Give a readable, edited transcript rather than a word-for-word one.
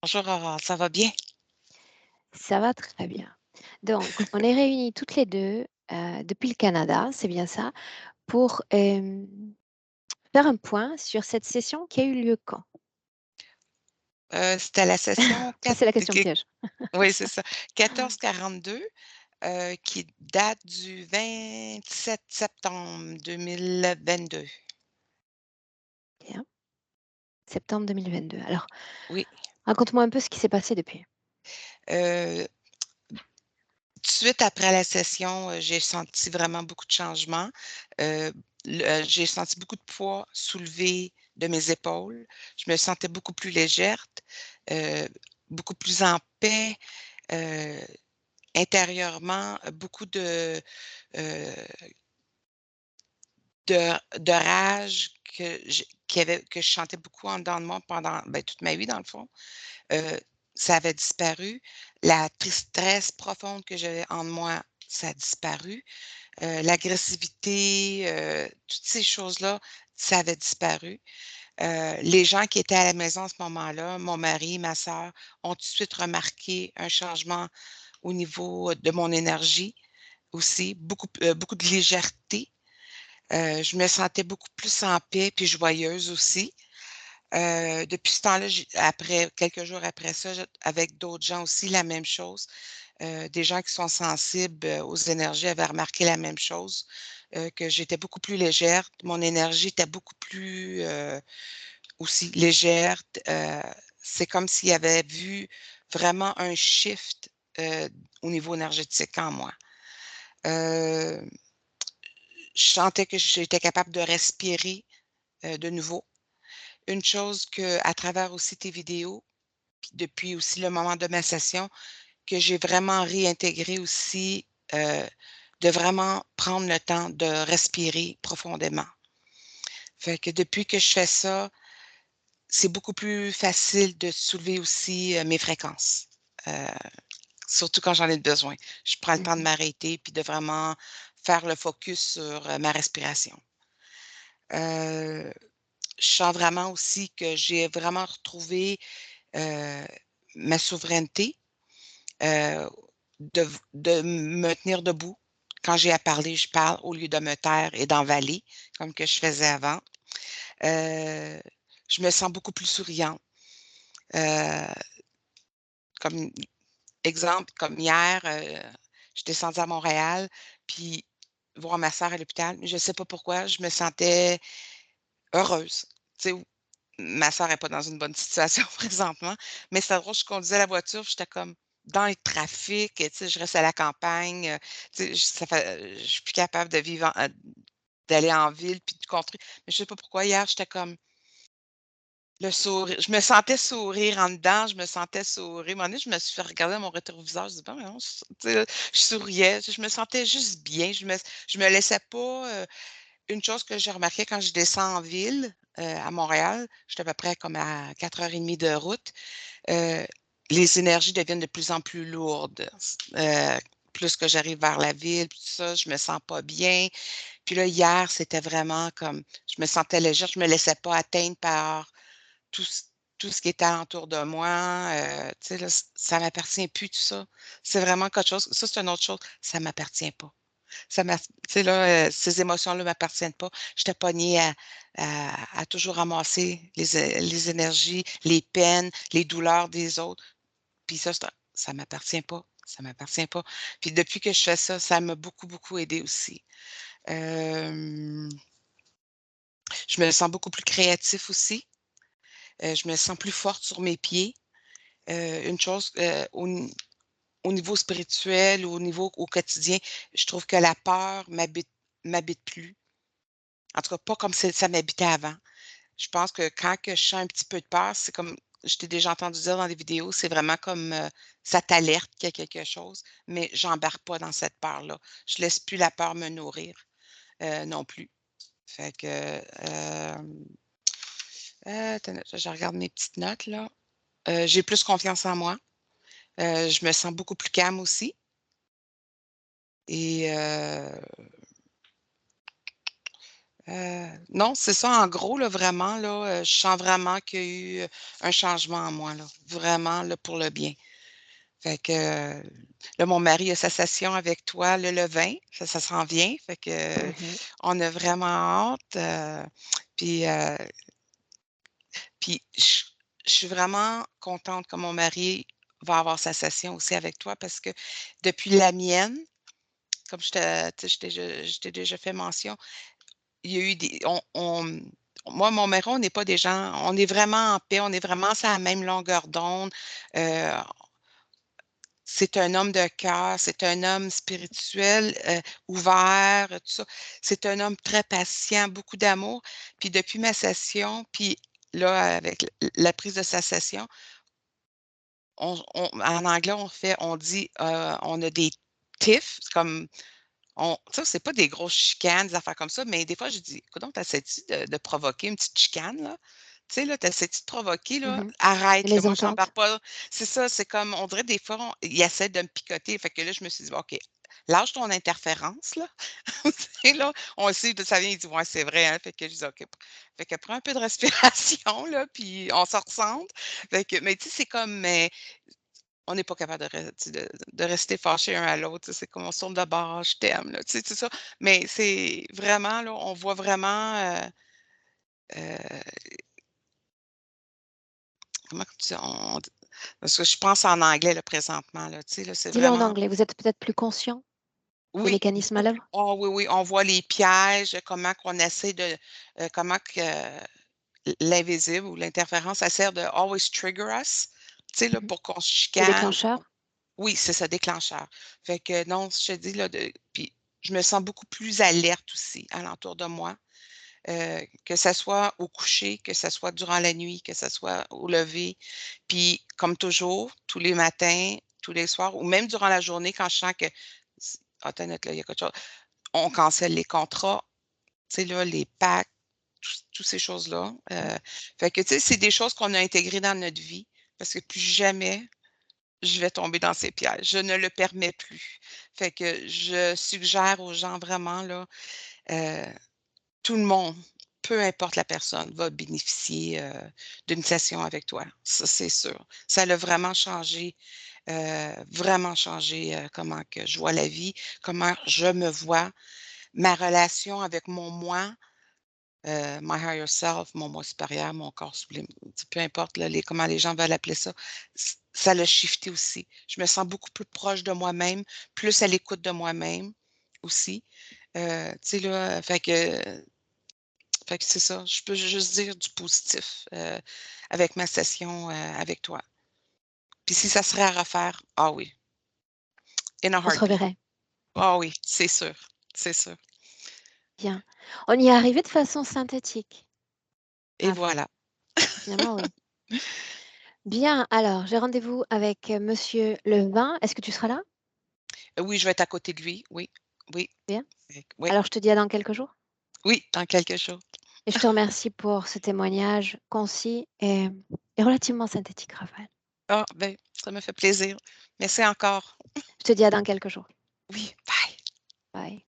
Bonjour Aurore, ça va bien? Ça va très bien. Donc, on est réunis toutes les deux depuis le Canada, c'est bien ça, pour faire un point sur cette session qui a eu lieu quand? C'était la session Ça, 4, c'est la question piège. oui, c'est ça, 1442, qui date du 27 septembre 2022. Bien. Septembre 2022. Alors, Oui. raconte-moi un peu ce qui s'est passé depuis. Tout de suite après la session, j'ai senti vraiment beaucoup de changements. Euh, j'ai senti beaucoup de poids soulevé de mes épaules. Je me sentais beaucoup plus légère, euh, beaucoup plus en paix. euh, Intérieurement, beaucoup heu, de rage que je chantais beaucoup en dedans de moi pendant, toute ma vie dans le fond. Heu, Ça avait disparu. La tristesse profonde que j'avais en moi, ça a disparu. L'agressivité, toutes ces choses-là, ça avait disparu. Les gens qui étaient à la maison à ce moment-là, mon mari, ma sœur, ont tout de suite remarqué un changement au niveau de mon énergie aussi, beaucoup de légèreté. Je me sentais beaucoup plus en paix puis joyeuse aussi. Depuis ce temps-là, après quelques jours après ça, avec d'autres gens aussi, la même chose. Des gens qui sont sensibles, aux énergies avaient remarqué la même chose, que j'étais beaucoup plus légère. Mon énergie était beaucoup plus, aussi légère. C'est comme s'ils avaient vu vraiment un shift, au niveau énergétique en moi. Heu Je sentais que j'étais capable de respirer, de nouveau. Une chose que à travers aussi tes vidéos, puis depuis aussi le moment de ma session, que j'ai vraiment réintégré aussi, de vraiment prendre le temps de respirer profondément. Fait que depuis que je fais ça, c'est beaucoup plus facile de soulever aussi, mes fréquences, heu, surtout quand j'en ai besoin. Je prends le temps de Mhm. m'arrêter puis de vraiment faire le focus sur, ma respiration. Heu Je sens vraiment aussi que j'ai vraiment retrouvé, heu, ma souveraineté, heu, de me tenir debout. Quand j'ai à parler, je parle au lieu de me taire et d'envaler comme que je faisais avant. Heu, je me sens beaucoup plus souriante. Heu, Comme exemple, comme hier, je suis descendue à Montréal, puis voir ma sœur à l'hôpital, mais je ne sais pas pourquoi, je me sentais heureuse. Tu sais, ma sœur est pas dans une bonne situation présentement, mais c'est drôle, je conduisais la voiture, puis j'étais comme dans le trafic, tu sais, je reste à la campagne, tu sais, je suis plus capable de vivre d'aller en ville puis de construire. Mais je sais pas pourquoi hier, j'étais comme le sourire, je me sentais sourire en dedans, je me sentais sourire. À un moment donné, je me suis fait regarder dans mon rétroviseur, je dis: «Ben voyons», tu sais, je souriais, je me sentais juste bien, je me laissais pas, une chose que j'ai remarqué quand je descends en ville, à Montréal, j'étais à peu près comme à 4h30 de route, heu, les énergies deviennent de plus en plus lourdes. Plus que j'arrive vers la ville, puis tout ça, je me sens pas bien. Puis là, hier, c'était vraiment comme je me sentais légère, je me laissais pas atteindre par tout ce tout ce qui était alentour de moi, tu sais, là, ça m'appartient plus tout ça. C'est vraiment quelque chose ça, c'est une autre chose, ça m'appartient pas. Ça m'a tu sais, là, ces émotions-là m'appartiennent pas. J'étais pognée à toujours ramasser les énergies, les peines, les douleurs des autres. Puis ça m'appartient pas, ça m'appartient pas. Puis depuis que je fais ça, ça m'a beaucoup, beaucoup aidée aussi. Hem, je me sens beaucoup plus créatif aussi. Je me sens plus forte sur mes pieds. Une chose, au niveau spirituel, au niveau au quotidien, je trouve que la peur m'habite plus. En tout cas, pas comme ça m'habitait avant. Je pense que quand que je sens un petit peu de peur, c'est comme je t'ai déjà entendu dire dans des vidéos, c'est vraiment comme, ça t'alerte qu'il y a quelque chose, mais j'embarque pas dans cette peur-là. Je laisse plus la peur me nourrir, non plus. Fait que, attends une minute, je regarde mes petites notes là. J'ai plus confiance en moi. Je me sens beaucoup plus calme aussi et Non, c'est ça, en gros, là, vraiment, là, je sens vraiment qu'il y a eu un changement en moi, là, vraiment, là, pour le bien. Fait que, là, mon mari a sa session avec toi le 20, ça s'en vient, fait que, Mhm, on a vraiment hâte, puis, puis je suis vraiment contente que mon mari va avoir sa session aussi avec toi parce que depuis la mienne, comme tu sais, je t'ai déjà fait mention, il y a eu des moi, mon mari, on n'est pas des gens on est vraiment en paix, on est vraiment sur la même longueur d'onde. Heu, c'est un homme de cœur, c'est un homme spirituel, ouvert, tout ça. C'est un homme très patient, beaucoup d'amour. Puis depuis ma session, puis là, avec la prise de sa session, on en anglais, on dit, on a des tiffs, c'est comme ça, c'est pas des grosses chicanes, des affaires comme ça, mais des fois, je dis: «Coudonc, tu essaies-tu de provoquer une petite chicane, là? Tu sais, là, tu essaies-tu de provoquer, là? mhm. Et Arrête, là, les moi, j'embarque ententes? pas». C'est ça, c'est comme, on dirait des fois, il essaie de me picoter. Fait que là, je me suis dit: «Bon, OK, lâche ton interférence, là». Tu sais, là, on sait d'où ça vient. Il dit: «Ouais, c'est vrai, hein». Fait que je dis: «OK». Fait que prends un peu de respiration, là, puis on se recentre. Fait que, mais tu sais, c'est comme, mais on n'est pas capable de rester fâchés un à l'autre, tu sais, c'est comme on se tourne de bord: «Je t'aime», là, tu sais, tout ça. Mais c'est vraiment, là, on voit vraiment, heu, comment tu dis? Parce que je pense en anglais, là, présentement, là, tu sais, là, c'est Dis-le en vraiment anglais. Vous êtes peut-être plus conscient des oui, mécanismes à beaucoup plus l'œuvre? oui, oui, on voit les pièges, comment qu'on essaie de, comment que l'invisible ou l'interférence, ça sert de always trigger us, tu sais, là, Mhm. pour qu'on se Le chicane. déclencheur? Oui, c'est ça, déclencheur. Fait que non, je te dis là puis je me sens beaucoup plus alerte aussi alentour de moi, que ça soit au coucher, que ça soit durant la nuit, que ça soit au lever. Puis comme toujours, tous les matins, tous les soirs ou même durant la journée quand je sens que attends une minute là, il y a quelque chose, on cancelle les contrats, tu sais là, les packs, tous ces choses-là. Fait que tu sais, c'est des choses qu'on a intégrées dans notre vie parce que plus jamais je vais tomber dans ces pièges. Je ne le permets plus. Fait que je suggère aux gens vraiment là, heu, tout le monde, peu importe la personne, va bénéficier, d'une session avec toi. Ça, c'est sûr. Ça l'a vraiment changé, comment que je vois la vie, comment je me vois, ma relation avec mon moi, my higher self, mon moi supérieur, mon corps sublime, peu importe là, comment les gens veulent appeler ça, ça l'a shifté aussi. Je me sens beaucoup plus proche de moi-même, plus à l'écoute de moi-même aussi. Tu sais là, fait que c'est ça. Je peux juste dire du positif avec ma session avec toi. Puis si ça serait à refaire, ah oui, in a On se heartbeat. reverrait. Ah oui, c'est sûr, c'est sûr. Bien. On y est arrivé de façon synthétique, Et ma foi. voilà. Finalement, oui. Bien, alors, j'ai rendez-vous avec monsieur le 20. Est-ce que tu seras là? Oui, je vais être à côté de lui. Oui, oui, Bien. oui, Alors, je te dis à dans quelques jours. oui, dans quelque chose. Et je te remercie pour ce témoignage concis et relativement synthétique, Raphaël. Ah, ben, ça me fait plaisir. Merci encore. Je te dis à dans quelques jours. Oui, bye. Bye.